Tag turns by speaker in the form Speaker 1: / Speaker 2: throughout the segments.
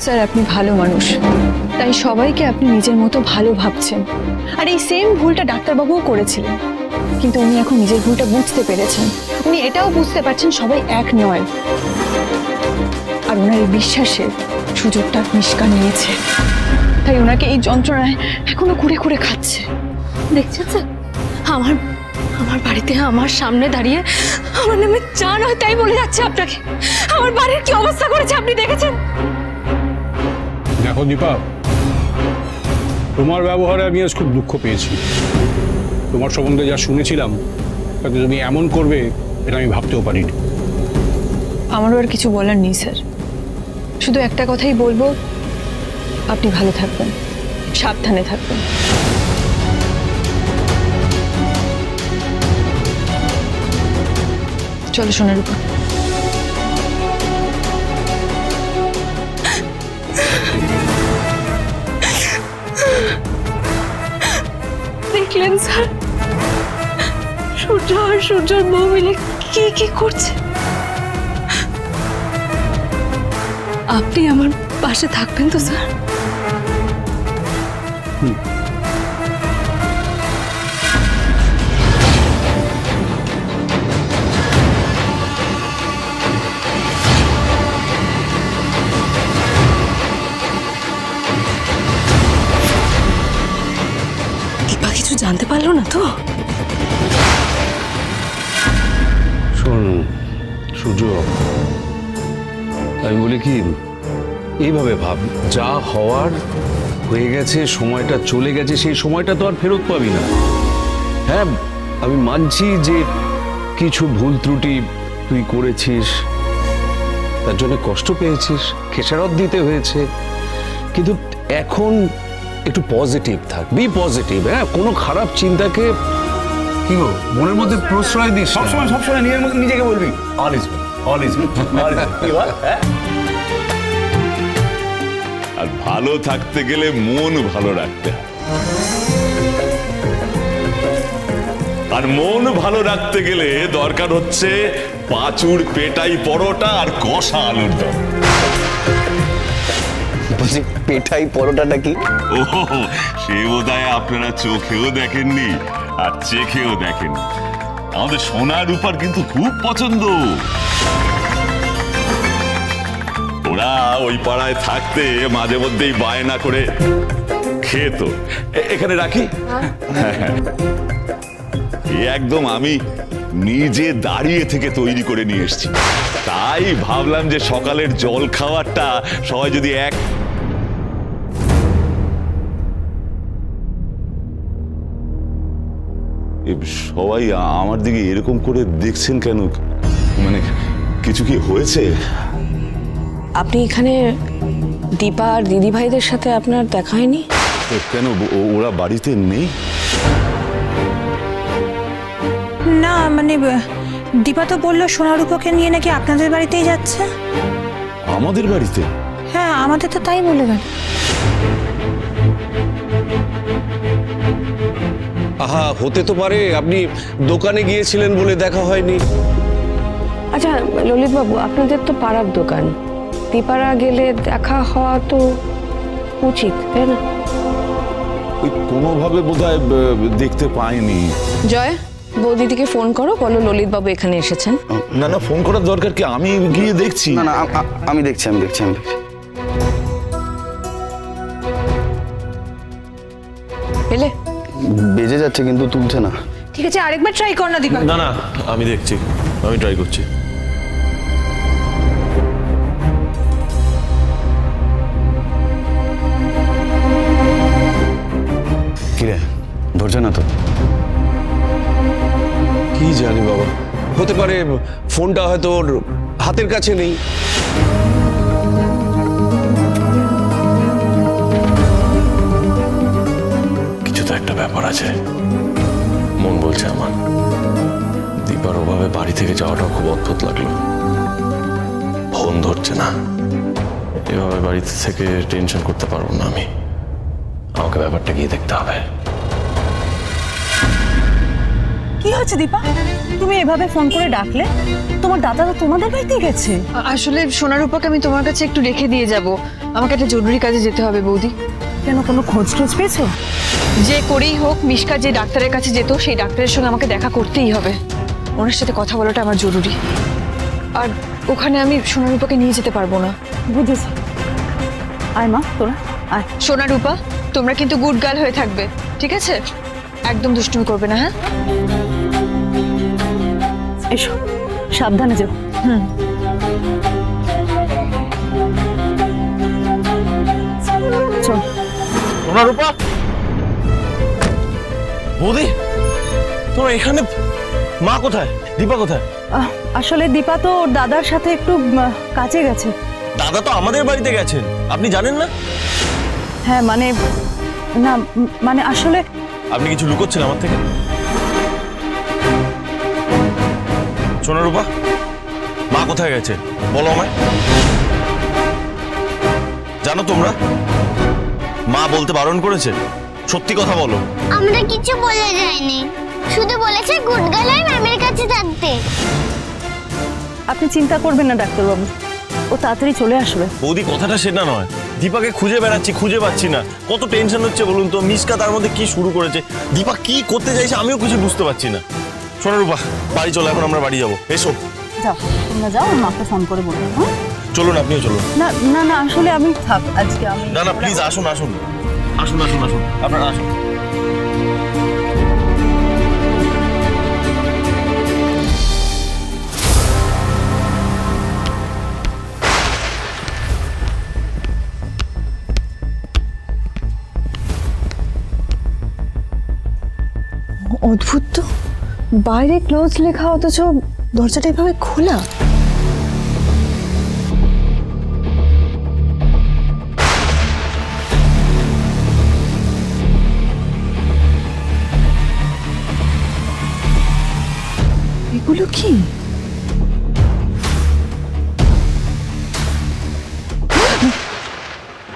Speaker 1: Sir আপনি ভালো মানুষ, তাই সবাইকে আপনি নিজের মতো ভালো ভাবছেন। আর এই সেম ভুলটা ডাক্তারবাবুও করেছিলেন, কিন্তু উনি এখন নিজের ভুলটা বুঝতে পেরেছেন। উনি এটাও বুঝতে পারছেন সবাই এক নয়, আর ওনার এই বিশ্বাসের সুযোগটা নিষ্কার নিয়েছে, তাই ওনাকে এই যন্ত্রণায় এখনো কুড়ে কুড়ে খাচ্ছে।
Speaker 2: দেখছেন স্যার, আমার আমার বাড়িতে আমার সামনে দাঁড়িয়ে আমার নামে যা নয় তাই বলে যাচ্ছে আপনাকে। আমার বাড়ির কি অবস্থা করেছে আপনি দেখেছেন?
Speaker 3: দেখো দীপা, তোমার ব্যবহারে আমি আজ খুব দুঃখ পেয়েছি। তোমার সম্বন্ধে যা শুনেছিলাম তাতে তুমি এমন করবে এটা আমি ভাবতেও পারিনি।
Speaker 1: আমারও আর কিছু বলার নেই স্যার, শুধু একটা কথাই বলবো, আপনি ভালো থাকবেন, সাবধানে থাকবেন। চলো সোনার উপর।
Speaker 2: দেখলেন স্যার, সূর্য আর সূর্যর বউ মিলে কি কি করছে। আপনি আমার পাশে থাকবেন তো স্যার? দীপা কিছু জানতে পারলো না তো?
Speaker 4: শোন সূর্য, আমি বলি কি, এইভাবে ভাব, যা হওয়ার হয়ে গেছে, সময়টা চলে গেছে, সেই সময়টা তো আর ফেরত পাবি না। হ্যাঁ, আমি মানছি যে কিছু ভুল ত্রুটি তুই করেছিস, তার জন্য কষ্ট পেয়েছিস, খেসারত দিতে হয়েছে, কিন্তু এখন একটু পজিটিভ থাক, বি পজিটিভ। হ্যাঁ, কোনো খারাপ চিন্তাকে কি গো মনের মধ্যে প্রশ্রয় দিস না।
Speaker 5: সবসময় নিজের মধ্যে নিজেকে বলবি all is well, all is well, কি বল?
Speaker 6: আর ভালো থাকতে গেলে মন ভালো রাখতে হয়, আর মন ভালো রাখতে গেলে দরকার হচ্ছে পাঁচুর পেটাই পরোটা আর কষা আলুর দম।
Speaker 5: বলছি পেটাই পরোটাটা কি?
Speaker 6: ও, সে বোধহয় আপনারা চোখেও দেখেননি আর চেখেও দেখেননি। আমাদের সোনা রূপার কিন্তু খুব পছন্দ। ওরা ওই পাড়ায় থাকতে মাঝে মধ্যেই বায়না করে খেত। এখানে রাখি। একদম আমি নিজে দাঁড়িয়ে থেকে তৈরি করে নিয়ে এসেছি। তাই ভাবলাম যে সকালের জল খাওয়ারটা সবাই যদি এক সবাই আমার দিকে এরকম করে দেখছেন কেন? মানে কিছু কি হয়েছে?
Speaker 2: আপনি এখানে দীপা আর দিদি ভাইদের সাথে আপনার দেখা হয়নি?
Speaker 6: কেন ওরা বাড়িতে নেই?
Speaker 7: না মানে দীপা তো বললো সোনারূপকে নিয়ে নাকি আপনাদের বাড়িতেই যাচ্ছে।
Speaker 6: আমাদের বাড়িতে?
Speaker 7: হ্যাঁ, আমাদের তো তাই বলে গেল।
Speaker 4: আহা, হতে তো পারে আপনি দোকানে গিয়েছিলেন বলে দেখা হয়নি।
Speaker 2: আচ্ছা ললিত বাবু, আপনাদের তো পাড়ার দোকান, দীপারা গেলে দেখা হওয়া তো উচিত, তাই না?
Speaker 6: ওই কোনোভাবে বোধহয় দেখতে পাইনি।
Speaker 2: জয়, বৌদিদিকে ফোন করো, বলো ললিত বাবু এখানে এসেছেন।
Speaker 6: না না, ফোন করার দরকার কি? আমি গিয়ে দেখছি।
Speaker 5: না না, আমি দেখছি।
Speaker 2: পেলে?
Speaker 5: বেজে যাচ্ছে কিন্তু তুলছে না।
Speaker 7: ঠিক আছে, আরেকবার ট্রাই কর না দীপা।
Speaker 8: না না, আমি দেখছি, আমি ট্রাই করছি।
Speaker 5: কিরে, ধরছে না তো?
Speaker 4: কি জানি বাবা, হতে পারে ফোনটা হয়তো ওর হাতের কাছে নেই।
Speaker 8: কিছু তো একটা ব্যাপার আছে, মন বলছে আমার। দীপার ওভাবে বাড়ি থেকে যাওয়াটাও খুব অদ্ভুত লাগলো। ফোন ধরছে না, এভাবে বাড়িতে থেকে টেনশন করতে পারবো না আমি। আমাকে ব্যাপারটা গিয়ে দেখতে হবে।
Speaker 7: কি হয়েছে দীপা, তুমি এভাবে ফোন করে ডাকলে? তোমার দাদা তো তোমাদের বাড়িতেই গেছে।
Speaker 1: আসলে সোনারূপাকে আমি তোমার কাছে একটু রেখে দিয়ে যাব, আমাকে একটা জরুরি কাজে যেতে হবে বৌদি।
Speaker 7: কেন, কোনো খোঁজ টোজ পেয়েছো?
Speaker 1: যে করেই হোক মিশকা যে ডাক্তারের কাছে যেত সেই ডাক্তারের সঙ্গে আমাকে দেখা করতেই হবে। ওনার সাথে কথা বলাটা আমার জরুরি। আর ওখানে আমি সোনারূপাকে নিয়ে যেতে পারবো না।
Speaker 7: বুঝেছি। আয় মা, তোরা আয়।
Speaker 1: সোনারূপা, তোমরা কিন্তু গুড গার্ল হয়ে থাকবে, ঠিক আছে? একদম দুষ্টুমি করবে না, হ্যাঁ?
Speaker 7: এসো, সাবধানে যাও। চল।
Speaker 5: সোনারূপা, বৌদি, তোমরা এখানে? মা কোথায়? দীপা কোথায়?
Speaker 7: আসলে দীপা তো ওর দাদার সাথে একটু কাজে গেছে।
Speaker 5: দাদা তো আমাদের বাড়িতে গেছেন, আপনি জানেন না?
Speaker 7: হ্যাঁ মানে, না মানে আসলে
Speaker 5: আপনি কিছু লুকোচ্ছেন আমার থেকে? সোনারূপা, মা কোথায় গেছে বলো আমায়। জানো তোমরা, মা বলতে বারণ করেছে, সত্যি কথা বলো।
Speaker 9: আমরা কিছু বলে যাইনি, শুধু বলেছে গুড গার্ল হয়ে ম্যামের কাছে থাকতে।
Speaker 7: আপনি চিন্তা করবেন না ডাক্তারবাবু, ও তাড়াতাড়ি চলে আসবে।
Speaker 5: বৌদি, কথাটা সেটা নয়। দীপাকে খুঁজে বেড়াচ্ছি, খুঁজে পাচ্ছি না। কত টেনশন হচ্ছে বলুন তো। মিশকা তার মধ্যে কি শুরু করেছে, দীপা কি করতে চাইছে আমিও কিছু বুঝতে পারছি না। সোনারূপা, বাড়ি চলো, এখন আমরা বাড়ি যাবো। এসো।
Speaker 7: যাও, তোমরা যাও, ওর মাকে ফোন করে বলবো। হ্যাঁ,
Speaker 5: চলুন, আপনিও চলুন।
Speaker 7: না না না, আসলে আমি থাক আজকে আমি।
Speaker 5: না না, প্লিজ আসুন আসুন আসুন আসুন আসুন, আপনারা আসুন।
Speaker 1: অদ্ভুত তো, বাইরে ক্লোজ লেখা অথচ দরজাটা এভাবে খোলা। এগুলো কি?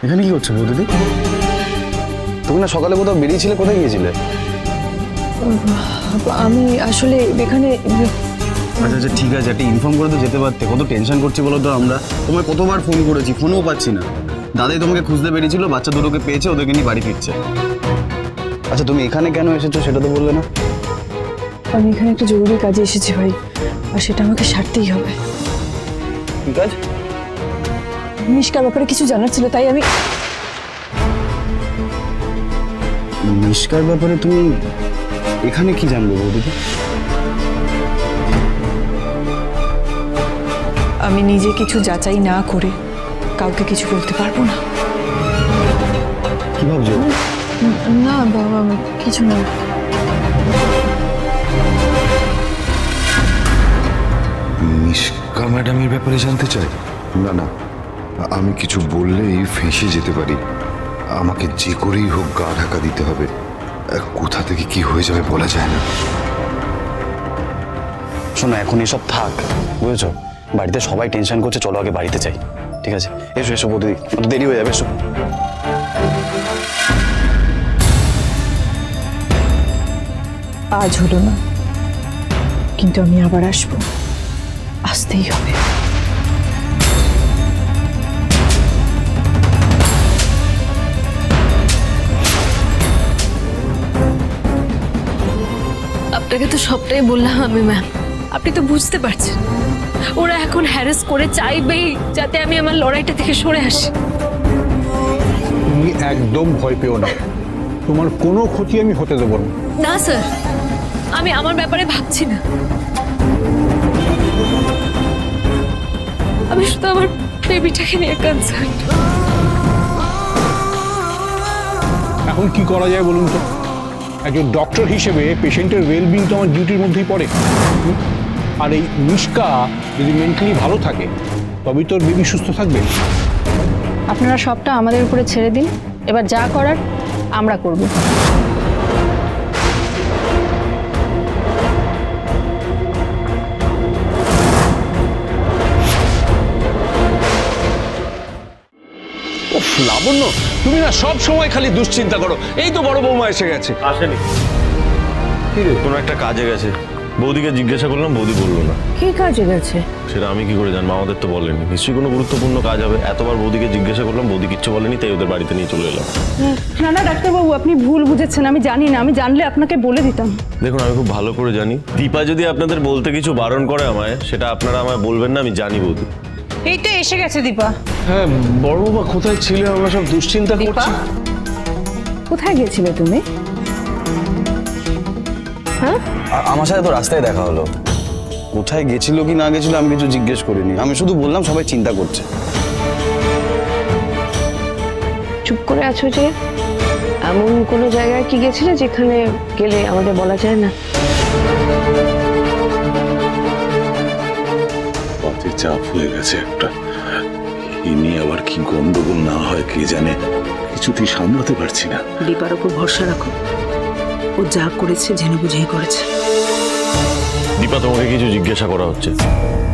Speaker 10: এখানে কি করছো বৌদিদি? তুমি না সকালে কোথাও বেরিয়েছিলে, কোথায় গিয়েছিলে?
Speaker 1: আমি আসলে এখানে।
Speaker 10: আচ্ছা আচ্ছা, ঠিক আছে, একটা ইনফর্ম করে তো যেতে পারতে। কত টেনশন করছি বলো তো আমরা। তোমায় কতবার ফোন করেছি, ফোনও পাচ্ছি না। দাদাই তোমাকে খুঁজতে বেরিয়েছিল, বাচ্চা দুটোকে পেয়েছে, ওদেরকে নিয়ে বাড়ি ফিরছে। আচ্ছা, তুমি এখানে কেন এসেছো সেটা তো বললে না।
Speaker 1: আমি এখানে একটা জরুরি কাজে এসেছি ভাই, আর সেটা আমাকে সারতেই হবে।
Speaker 10: কি কাজ?
Speaker 1: মিশকার ব্যাপারে কিছু জানার ছিল, তাই আমি।
Speaker 10: মিশকার ব্যাপারে তুমি এখানে কি জানবে বৌদিদি?
Speaker 1: আমি নিজে কিছু যাচাই না করে কাউকে কিছু বলতে পারবো না।
Speaker 10: কি ভাবছো?
Speaker 1: না বাবা, কিছু না।
Speaker 11: মিশকা ম্যাডামের ব্যাপারে জানতে চাই? না না, আমি কিছু বললেই ফেঁসে যেতে পারি। আমাকে যে করেই হোক গা ঢাকা দিতে হবে। কোথা থেকে কি হয়ে যাবে বলা যায় না।
Speaker 10: শোনো, এখন এসব থাক, বুঝেছো? বাড়িতে সবাই টেনশন করছে, চলো আগে বাড়িতে যাই। ঠিক আছে, এসো এসো বৌদিদি, দেরি হয়ে যাবে, এসো।
Speaker 1: আজ হলো না, কিন্তু আমি আবার আসবো, আসতেই হবে।
Speaker 2: আপনাকে তো সবটাই বললাম আমি ম্যাম, আপনি তো বুঝতে পারছেন। ওরা এখন হ্যারাস করে চাইবেই যাতে আমি আমার লড়াইটা থেকে সরে আসি।
Speaker 3: তুমি একদম ভয় পেও না, তোমার কোনো ক্ষতি আমি হতে দেবো না।
Speaker 2: না স্যার, আমি আমার ব্যাপারে ভাবছি না। আমি শুধু আমার বেবিটাকে নিয়ে কনসার্ন।
Speaker 3: এখন কি করা যায় বলুন তো? একজন ডক্টর হিসেবে পেশেন্টের ওয়েলবিং তো আমার ডিউটির মধ্যেই পড়ে। আর এই মিশকা যদি মেন্টালি ভালো থাকে তবেই তোর বেবি সুস্থ থাকবে।
Speaker 2: আপনারা সবটা আমাদের উপরে ছেড়ে দিন, এবার যা করার আমরা করব।
Speaker 4: লাবণ্য, তুমি না সব সময় খালি দুশ্চিন্তা করো। এই তো বড় বৌমা এসে গেছে।
Speaker 5: আসেনি, কোনো একটা কাজে গেছে। বৌদিকে জিজ্ঞাসা করলাম, বৌদি বললো না।
Speaker 2: কি কাজে গেছে?
Speaker 5: সেটা আমি কি করে জানবো, আমাদের তো বলেনি। নিশ্চয়ই কোনো গুরুত্বপূর্ণ কাজ হবে। এতবার বৌদিকে জিজ্ঞাসা করলাম, বৌদি কিচ্ছু বলেনি, তাই ওদের বাড়িতে নিয়ে চলে এলাম।
Speaker 1: না না ডাক্তারবাবু, আপনি ভুল বুঝেছেন, আমি জানি না, আমি জানলে আপনাকে বলে দিতাম।
Speaker 5: দেখুন, আমি খুব ভালো করে জানি দীপা যদি আপনাদের বলতে কিছু বারণ করে আমায়, সেটা আপনারা আমায় বলবেন না, আমি জানি বৌদি।
Speaker 7: এই তো এসে গেছে দীপা।
Speaker 4: হ্যাঁ বড় বাবা কোথায় ছিলে? আমরা সব দুশ্চিন্তা করছি।
Speaker 1: কোথায় গেছিলে তুমি?
Speaker 10: আমার সাথে তো রাস্তায় দেখা হলো। কোথায় গেছিল কি না গেছিল আমি কিছু জিজ্ঞেস করিনি, আমি শুধু বললাম সবাই চিন্তা করছে।
Speaker 2: চুপ করে আছো যে? এমন কোনো জায়গায় কি গেছিলে যেখানে গেলে আমাদের বলা যায় না?
Speaker 6: পথে চাপ হয়ে গেছে একটা, এ নিয়ে আবার কি গন্ডগোল না হয় কে জানে, কিছুতেই সামলাতে পারছি না।
Speaker 7: দীপার উপর ভরসা রাখো, ও যা করেছে জেনে বুঝেই করেছে।
Speaker 5: দীপা, তোমাকে কিছু জিজ্ঞাসা করা হচ্ছে,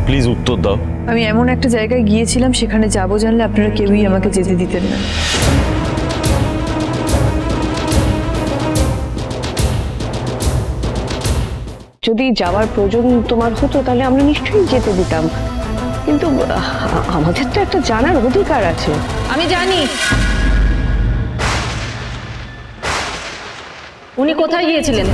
Speaker 5: প্লিজ উত্তর দাও।
Speaker 1: আমি এমন একটা জায়গায় গিয়েছিলাম, সেখানে যাবো জানলে আপনারা কেউই আমাকে যেতে দিতেন না।
Speaker 2: যদি যাওয়ার প্রয়োজন তোমার হতো তাহলে আমরা নিশ্চয়ই যেতে দিতাম, কিন্তু আমাদের তো একটা জানার অধিকার আছে।
Speaker 7: আমি জানি উনি কোথায় গিয়েছিলেন।